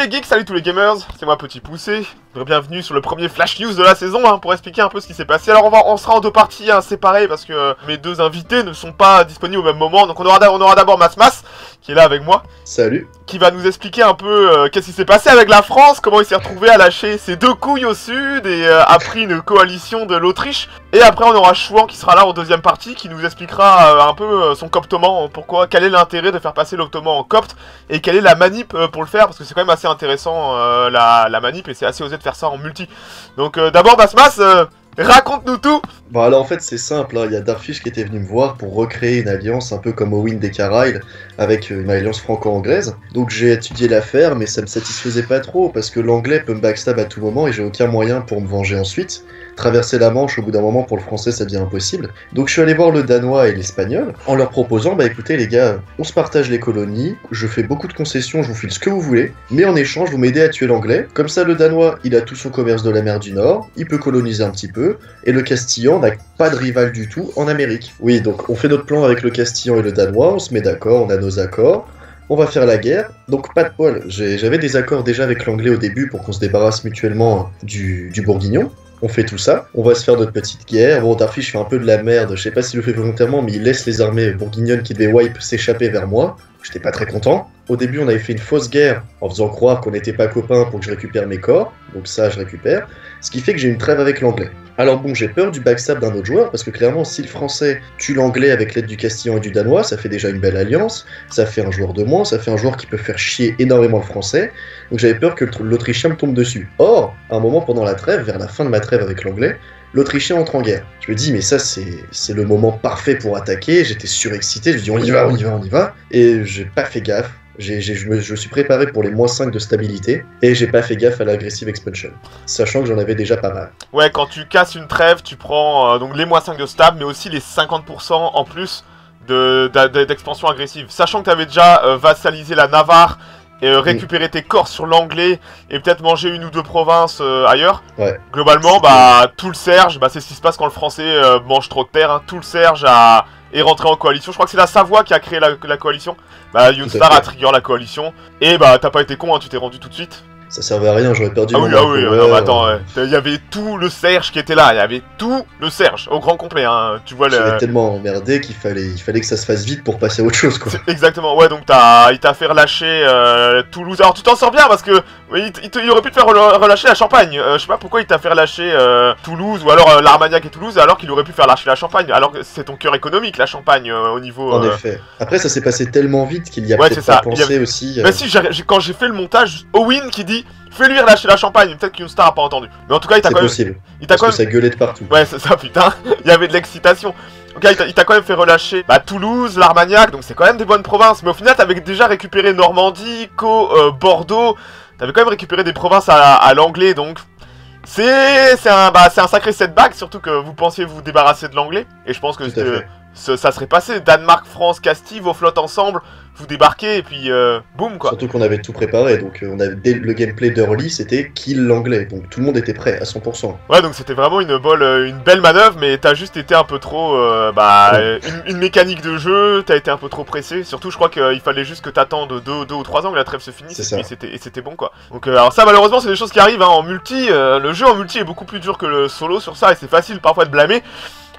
les geeks, salut tous les gamers, c'est moi Petit Poussé. Bienvenue sur le premier Flash News de la saison pour expliquer un peu ce qui s'est passé. Alors on sera en deux parties séparées parce que mes deux invités ne sont pas disponibles au même moment. Donc on aura d'abord Masmas qui est là avec moi. Salut. Qui va nous expliquer un peu qu'est-ce qui s'est passé avec la France, comment il s'est retrouvé à lâcher ses deux couilles au sud et a pris une coalition de l'Autriche. Et après on aura Chouan qui sera là en deuxième partie qui nous expliquera un peu son coptement, quel est l'intérêt de faire passer l'optoman en copte et quelle est la manip pour le faire parce que c'est quand même assez intéressant la manip et c'est assez osé de faire ça en multi. Donc d'abord Masmas, raconte-nous tout. Bon alors en fait c'est simple, il y a Darfish qui était venu me voir pour recréer une alliance un peu comme Owen des Carlisle avec une alliance franco-anglaise. Donc j'ai étudié l'affaire mais ça me satisfaisait pas trop parce que l'anglais peut me backstab à tout moment et j'ai aucun moyen pour me venger ensuite. Traverser la Manche au bout d'un moment pour le français ça devient impossible. Donc je suis allé voir le danois et l'espagnol en leur proposant écoutez les gars, on se partage les colonies, je fais beaucoup de concessions, je vous file ce que vous voulez, mais en échange vous m'aidez à tuer l'anglais. Comme ça le danois il a tout son commerce de la mer du Nord, il peut coloniser un petit peu, et le Castillan n'a pas de rival du tout en Amérique. Oui donc on fait notre plan avec le Castillan et le danois, on se met d'accord, on a nos accords. On va faire la guerre, donc pas de poil. J'avais des accords déjà avec l'anglais au début pour qu'on se débarrasse mutuellement du bourguignon. On fait tout ça, on va se faire notre petite guerre. Bon, Darfish fait un peu de la merde, je sais pas s'il le fait volontairement, mais il laisse les armées bourguignonnes qui devaient wipe s'échapper vers moi. J'étais pas très content. Au début, on avait fait une fausse guerre en faisant croire qu'on n'était pas copains pour que je récupère mes corps, donc ça, je récupère. Ce qui fait que j'ai une trêve avec l'anglais. Alors bon, j'ai peur du backstab d'un autre joueur, parce que clairement, si le français tue l'anglais avec l'aide du castillan et du danois, ça fait déjà une belle alliance, ça fait un joueur de moins, ça fait un joueur qui peut faire chier énormément le français, donc j'avais peur que l'autrichien me tombe dessus. Or, à un moment pendant la trêve, vers la fin de ma trêve avec l'anglais, l'autrichien entre en guerre. Je me dis, mais ça, c'est le moment parfait pour attaquer, j'étais surexcité, je me dis, on y va, on y va, on y va, et j'ai pas fait gaffe. Je suis préparé pour les -5 de stabilité et j'ai pas fait gaffe à l'aggressive expansion, sachant que j'en avais déjà pas mal. Ouais, quand tu casses une trêve, tu prends donc les -5 de stab, mais aussi les 50% en plus d'expansion agressive. Sachant que tu avais déjà vassalisé la Navarre et récupéré tes corps sur l'anglais et peut-être manger une ou deux provinces ailleurs. Ouais. Globalement, tout le Serge, c'est ce qui se passe quand le français mange trop de terre. Tout le Serge est rentré en coalition. Je crois que c'est la Savoie qui a créé la coalition. Youngstar a trigger la coalition. Et t'as pas été con, tu t'es rendu tout de suite. Ça servait à rien, j'aurais perdu mon non, attends, il y avait tout le Serge qui était là, il y avait tout le Serge, au grand complet, tu vois. J'étais tellement emmerdé qu'il fallait que ça se fasse vite pour passer à autre chose, quoi. Exactement, ouais, donc il t'a fait relâcher Toulouse. Alors tu t'en sors bien parce que il aurait pu te faire relâcher la Champagne. Je sais pas pourquoi il t'a fait relâcher Toulouse ou alors l'Armagnac et Toulouse alors qu'il aurait pu faire lâcher la Champagne. Alors que c'est ton cœur économique, la Champagne, au niveau. En effet. Après, ça s'est passé tellement vite qu'il y a peut-être pas pensé aussi. Mais si, quand j'ai fait le montage, Owen qui dit fais-lui relâcher la Champagne, peut-être qu'Unstar a pas entendu. Mais en tout cas, il t'a quand même. C'est possible. Parce que ça gueulait de partout. Ouais, c'est ça, putain. Il y avait de l'excitation. Ok, il t'a quand même fait relâcher Toulouse, l'Armagnac, donc c'est quand même des bonnes provinces. Mais au final, t'avais déjà récupéré Normandie, Bordeaux. T'avais quand même récupéré des provinces à l'anglais, donc. C'est un sacré setback, surtout que vous pensiez vous débarrasser de l'anglais. Et je pense que ça serait passé. Danemark, France, Castille, vos flottes ensemble, vous débarquez et puis boum quoi. Surtout qu'on avait tout préparé, donc le gameplay d'Early c'était kill l'anglais, donc tout le monde était prêt à 100%. Ouais, donc c'était vraiment une belle manœuvre, mais t'as juste été un peu trop. Une mécanique de jeu, t'as été un peu trop pressé. Surtout, je crois qu'il fallait juste que t'attendes 2 ou 3 ans que la trêve se finisse et c'était bon quoi. Donc, alors ça, malheureusement, c'est des choses qui arrivent en multi. Le jeu en multi est beaucoup plus dur que le solo sur ça et c'est facile parfois de blâmer.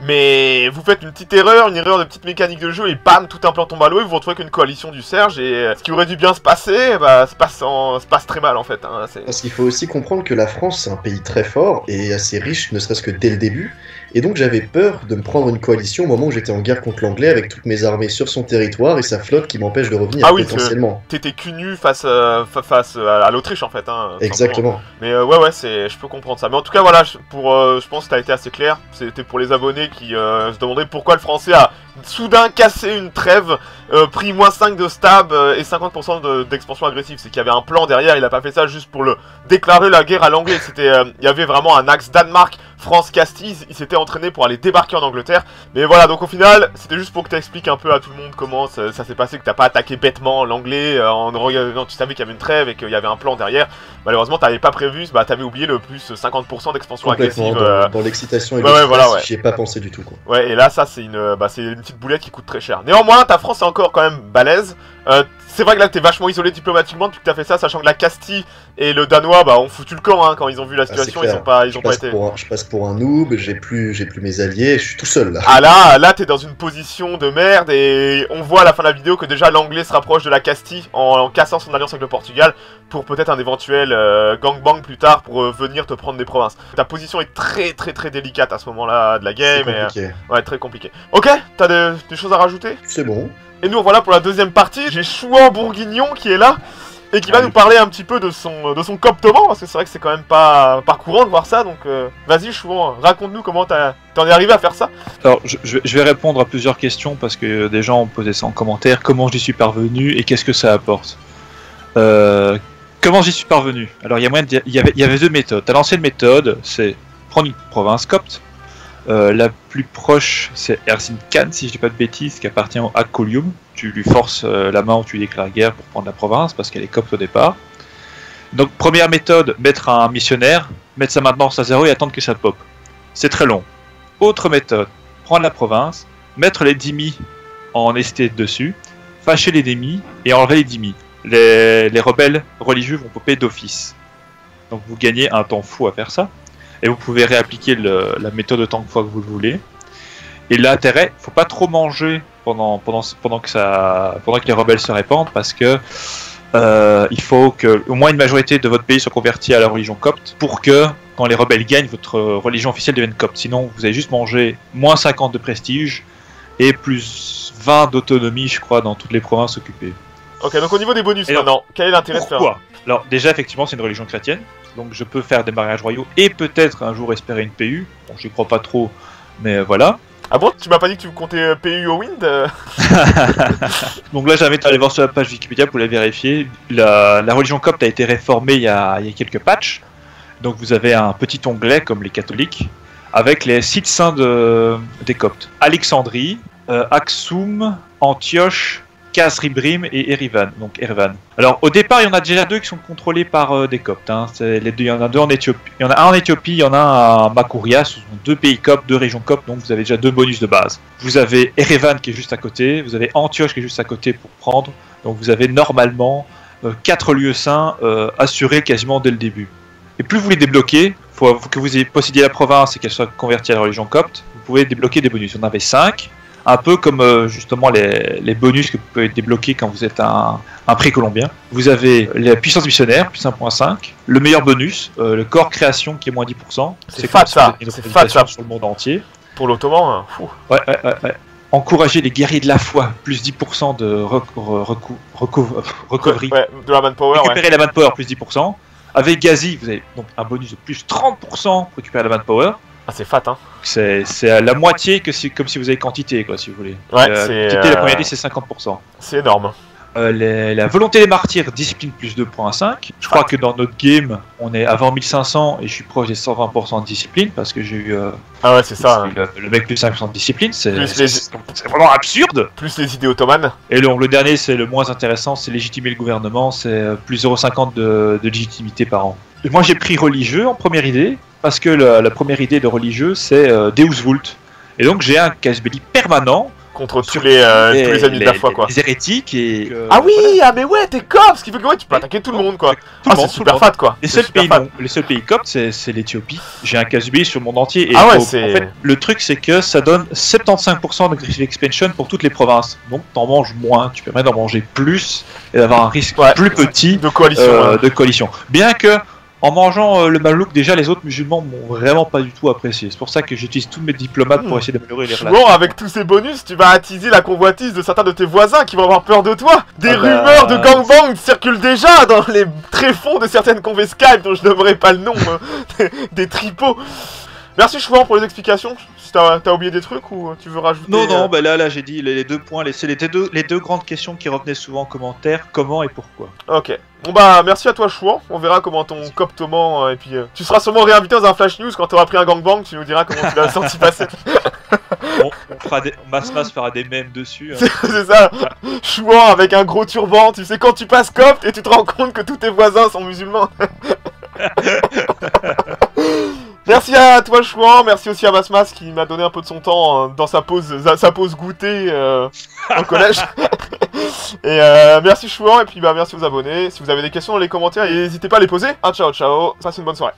Mais vous faites une petite erreur, une erreur de petite mécanique de jeu et bam, tout un plan tombe à l'eau et vous vous retrouvez avec une coalition du Serge et ce qui aurait dû bien se passer, se passe très mal en fait. Parce qu'il faut aussi comprendre que la France c'est un pays très fort et assez riche, ne serait-ce que dès le début. Et donc j'avais peur de me prendre une coalition au moment où j'étais en guerre contre l'anglais avec toutes mes armées sur son territoire et sa flotte qui m'empêche de revenir potentiellement. T'étais cul nu face à l'Autriche en fait. Exactement. Mais je peux comprendre ça. Mais en tout cas voilà, je pense que t'as été assez clair. C'était pour les abonnés qui se demandaient pourquoi le français a soudain cassé une trêve, pris -5 de stab et 50% d'expansion agressive. C'est qu'il y avait un plan derrière, il a pas fait ça juste pour déclarer la guerre à l'anglais. Il y avait vraiment un axe Danemark, France, Castille, il s'était entraîné pour aller débarquer en Angleterre. Mais voilà, donc au final, c'était juste pour que tu expliques un peu à tout le monde comment ça s'est passé, que t'as pas attaqué bêtement l'anglais en regardant, tu savais qu'il y avait une trêve et qu'il y avait un plan derrière. Malheureusement, t'avais pas prévu, t'avais oublié le plus 50% d'expansion agressive. Dans l'excitation et le stress, j'y ai pas pensé du tout quoi. Ouais, et là, ça c'est une petite boulette qui coûte très cher. Néanmoins, ta France est encore quand même balèze. C'est vrai que là t'es vachement isolé diplomatiquement depuis que t'as fait ça, sachant que la Castille et le Danois bah ont foutu le camp hein, quand ils ont vu la situation, ils ont pas été... Je passe pour un noob, j'ai plus mes alliés, je suis tout seul là. Ah là t'es dans une position de merde et on voit à la fin de la vidéo que déjà l'anglais se rapproche de la Castille en cassant son alliance avec le Portugal pour peut-être un éventuel gangbang plus tard pour venir te prendre des provinces. Ta position est très délicate à ce moment-là de la game et ouais, très compliqué. Ok, t'as des choses à rajouter? C'est bon. Et nous voilà pour la deuxième partie, j'ai Chouan Bourguignon qui est là et qui va nous parler un petit peu de son coptement, parce que c'est vrai que c'est quand même pas courant de voir ça, donc vas-y Chouan, raconte-nous comment t'en es arrivé à faire ça. Alors je vais répondre à plusieurs questions parce que des gens ont posé ça en commentaire, comment j'y suis parvenu et qu'est-ce que ça apporte. Comment j'y suis parvenu? Alors il y avait deux méthodes. L'ancienne méthode, c'est prendre une province copte. La plus proche, c'est Erzincan, si je dis pas de bêtises, qui appartient à Colium. Tu lui forces la main ou tu lui déclares guerre pour prendre la province, parce qu'elle est copte au départ. Donc première méthode, mettre un missionnaire, mettre sa maintenance à 0 et attendre que ça pop. C'est très long. Autre méthode, prendre la province, mettre les dhimmis en esthète dessus, fâcher les dhimmis et enlever les dhimmis. Les rebelles religieux vont popper d'office. Donc vous gagnez un temps fou à faire ça. Et vous pouvez réappliquer la méthode autant de fois que vous le voulez. Et l'intérêt, faut pas trop manger pendant que les rebelles se répandent, parce que il faut que au moins une majorité de votre pays soit convertie à la religion copte pour que quand les rebelles gagnent, votre religion officielle devienne copte. Sinon, vous allez juste manger moins 50 de prestige et plus 20 d'autonomie, je crois, dans toutes les provinces occupées. Ok, donc au niveau des bonus maintenant, quel est l'intérêt de faire? Alors déjà, effectivement, c'est une religion chrétienne. Donc je peux faire des mariages royaux et peut-être un jour espérer une PU. Bon, j'y crois pas trop, mais voilà. Ah bon, tu m'as pas dit que tu comptais PU au Wind? Donc là, j'invite à aller voir sur la page Wikipédia pour la vérifier. La religion copte a été réformée il y a quelques patchs. Donc vous avez un petit onglet comme les catholiques avec les sites saints des coptes. Alexandrie, Aksum, Antioche, Khazribrim et Erivan, donc Erevan. Alors au départ, il y en a déjà deux qui sont contrôlés par des coptes. Hein. Il y en a deux en Éthiopie. Il y en a un en Éthiopie, il y en a un à Makouria. Ce sont deux pays coptes, deux régions coptes, donc vous avez déjà deux bonus de base. Vous avez Erevan qui est juste à côté, vous avez Antioche qui est juste à côté pour prendre. Donc vous avez normalement 4 lieux saints assurés quasiment dès le début. Et plus vous les débloquez, faut que vous possédiez la province et qu'elle soit convertie à la religion copte, vous pouvez débloquer des bonus. On avait 5. Un peu comme justement les bonus que vous pouvez débloquer quand vous êtes un pré-colombien. Vous avez la puissance missionnaire, plus 1.5. Le meilleur bonus, le corps création qui est moins 10%. C'est fat ça, c'est fat ça sur le monde entier. Pour l'Ottoman, fou. Ouais. Encourager les guerriers de la foi, plus 10% de recovery. Ouais, de la manpower. Récupérer la manpower, plus 10%. Avec Gazi, vous avez donc un bonus de plus 30% pour récupérer la manpower. Ah, c'est fat, hein. C'est à la moitié comme si vous avez quantité, quoi, si vous voulez. Ouais, quantité, la première liste, c'est 50%. C'est énorme. La volonté des martyrs, discipline plus 2.5. Je crois que dans notre game, on est avant 1500 et je suis proche des 120% de discipline parce que j'ai eu. Ah ouais, c'est ça. Le mec plus 5% de discipline, c'est vraiment absurde. Plus les idées ottomanes. Et donc le dernier, c'est le moins intéressant, c'est légitimer le gouvernement, c'est plus 0,50 de légitimité par an. Et moi j'ai pris religieux en première idée, parce que la première idée de religieux, c'est Deus Vult. Et donc j'ai un casus belli permanent contre tous les amis de la foi, quoi. Les hérétiques et... ah oui, voilà. Ah mais ouais, t'es cop, ce qui fait que ouais, tu peux attaquer tout le monde, quoi. C'est super fat, quoi. Les seuls pays coptes, c'est l'Éthiopie. J'ai un casus belli sur le monde entier. Et ah ouais, en fait, le truc, c'est que ça donne 75% d'aggressive expansion pour toutes les provinces. Donc t'en manges moins, tu permets d'en manger plus et d'avoir un risque plus petit de coalition. De coalition. Bien que... En mangeant le Malouk, déjà les autres musulmans m'ont vraiment pas du tout apprécié. C'est pour ça que j'utilise tous mes diplomates pour essayer d'améliorer les relations. Bon, avec tous ces bonus, tu vas attiser la convoitise de certains de tes voisins qui vont avoir peur de toi. Des rumeurs de gangbang circulent déjà dans les tréfonds de certaines convés Skype dont je n'aimerais pas le nom, des tripots. Merci Chouan pour les explications. T'as oublié des trucs ou tu veux rajouter? Non, bah là j'ai dit les deux points, c'est les deux grandes questions qui revenaient souvent en commentaire, comment et pourquoi. Ok. Bon bah merci à toi Chouan, on verra comment ton coptement et puis tu seras sûrement réinvité dans un flash news quand t'auras pris un gangbang, tu nous diras comment tu l'as senti passer. Bon, Masmas fera des mèmes dessus. Hein. C'est ça, Chouan avec un gros turban, tu sais quand tu passes copte et tu te rends compte que tous tes voisins sont musulmans. Merci à toi Chouan, merci aussi à Masmas qui m'a donné un peu de son temps dans sa pause goûter au collège. Et merci Chouan, et puis bah merci aux abonnés. Si vous avez des questions dans les commentaires, n'hésitez pas à les poser. Ciao ciao, passez une bonne soirée.